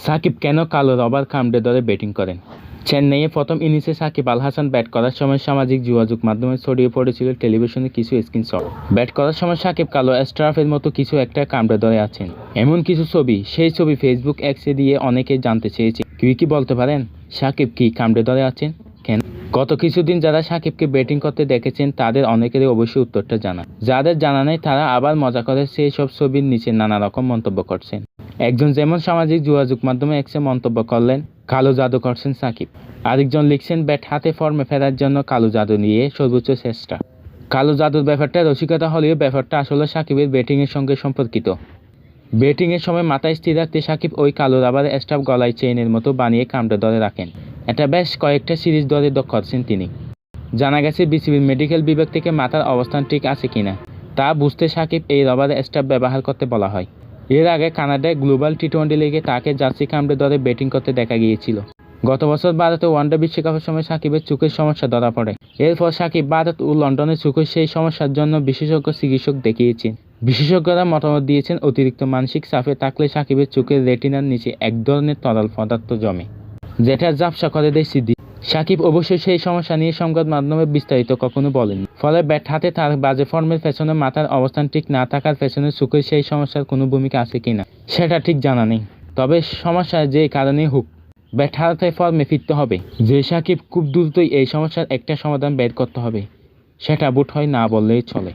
সাকিব কেন কালো রবার কামড়ে ধরে ব্যাটিং করেন? চেন্নাইয়ে প্রথম ইনিংসে সাকিব আল হাসান ব্যাট করার সময় সামাজিক যোগাযোগ মাধ্যমে ছড়িয়ে পড়েছিল টেলিভিশনে কিছু স্ক্রিনশট। ব্যাট করার সময় সাকিব কালো স্ট্রাফের মতো কিছু একটা কামড়ে ধরে আছেন, এমন কিছু ছবি। সেই ছবি ফেসবুক এক্সে দিয়ে অনেকে জানতে চেয়েছে, কেউ কি বলতে পারেন সাকিব কি কামড়ে ধরে আছেন কেন? গত কিছুদিন যারা সাকিবকে ব্যাটিং করতে দেখেছেন তাদের অনেকেরই অবশ্যই উত্তরটা জানা। যাদের জানা নেই তারা আবার মজা করে সেই সব ছবির নিচে নানা রকম মন্তব্য করছেন। একজন যেমন সামাজিক যোগাযোগ মাধ্যমে এক্সে মন্তব্য করলেন, কালো জাদু করছেন সাকিব। আরেকজন লিখছেন, ব্যাট হাতে ফর্মে ফেরার জন্য কালো জাদু নিয়ে সর্বোচ্চ চেষ্টা। কালো জাদুর ব্যাপারটা রসিকতা হলেও ব্যাপারটা আসলে সাকিবের ব্যাটিংয়ের সঙ্গে সম্পর্কিত। ব্যাটিংয়ের সময় মাথায় স্থির রাখতে সাকিব ওই কালো রাবার স্টাফ গলায় চেইনের মতো বানিয়ে কামড়ে ধরে রাখেন। এটা বেশ কয়েকটা সিরিজ ধরে করছেন তিনি। জানা গেছে বিসিবির মেডিকেল বিভাগ থেকে মাথার অবস্থান ঠিক আছে কিনা তা বুঝতে সাকিব এই রাবারের স্টাফ ব্যবহার করতে বলা হয়। এর আগে কানাডায় গ্লোবাল টি-20 লিগে তাকে জার্সি কামড়ে ধরে ব্যাটিং করতে দেখা গিয়েছিল। গত বছর ভারতে ওয়ানডে বিশ্বকাপের সময় সাকিবের চোখের সমস্যা ধরা পড়ে। এরপর সাকিব ভারত ও লন্ডনে চোখের সেই সমস্যার জন্য বিশেষজ্ঞ চিকিৎসক দেখিয়েছেন। বিশেষজ্ঞরা মতামত দিয়েছেন, অতিরিক্ত মানসিক চাপে থাকলে সাকিবের চোখের রেটিনার নিচে এক ধরনের তরল পদার্থ জমে, যেটা ঝাপসা করে দেয় স্মৃতি। সাকিব অবশ্যই সেই সমস্যা নিয়ে সংবাদ মাধ্যমে বিস্তারিত কখনো বলেননি। ফলে ব্যাট হাতে তার বাজে ফর্মের পেছনে মাথার অবস্থান ঠিক না থাকার পেছনে চোখের সেই সমস্যার কোনো ভূমিকা আছে কিনা সেটা ঠিক জানা নেই। তবে সমস্যা যে কারণেই হোক, ব্যাট হাতে ফর্মে ফিরতে হবে। যে সাকিব খুব দ্রুতই এই সমস্যার একটা সমাধান বের করতে হবে, সেটা বোধ হয় না বললেই চলে।